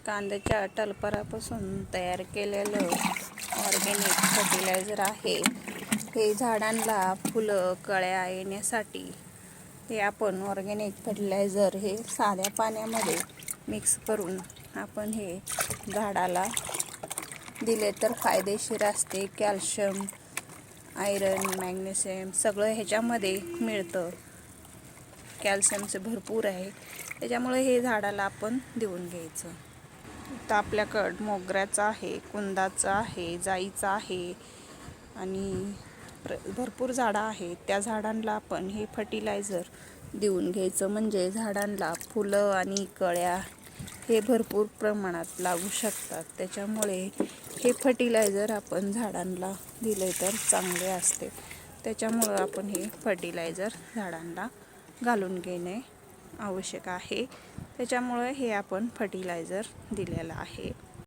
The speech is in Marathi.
कांद्याच्या टलपरापासून तयार केलेलं ऑर्गॅनिक फर्टिलायझर आहे. हे झाडांना फुलं कळ्या येण्यासाठी हे आपण ऑर्गॅनिक फर्टिलायझर हे साध्या पाण्यामध्ये मिक्स करून आपण हे झाडाला दिले तर फायदेशीर असते. कॅल्शियम, आयरन, मॅग्नेशियम सगळं ह्याच्यामध्ये मिळतं. कॅल्शियमचे भरपूर आहे, त्याच्यामुळे हे झाडाला आपण देऊन घ्यायचं. तर आपल्याकडं मोगऱ्याचं आहे, कुंदाचं आहे, जाईचं आहे आणि भरपूर झाडं आहेत. त्या झाडांना आपण हे फर्टिलायझर देऊन घ्यायचं, म्हणजे झाडांना फुलं आणि कळ्या हे भरपूर प्रमाणात लागू शकतात. त्याच्यामुळे हे फर्टिलायझर आपण झाडांना दिले तर चांगले असते. त्याच्यामुळं आपण हे फर्टिलायझर झाडांना घालून घेणे आवश्यक आहे. त्याच्यामुळे हे आपण फर्टिलायझर दिलेलं आहे.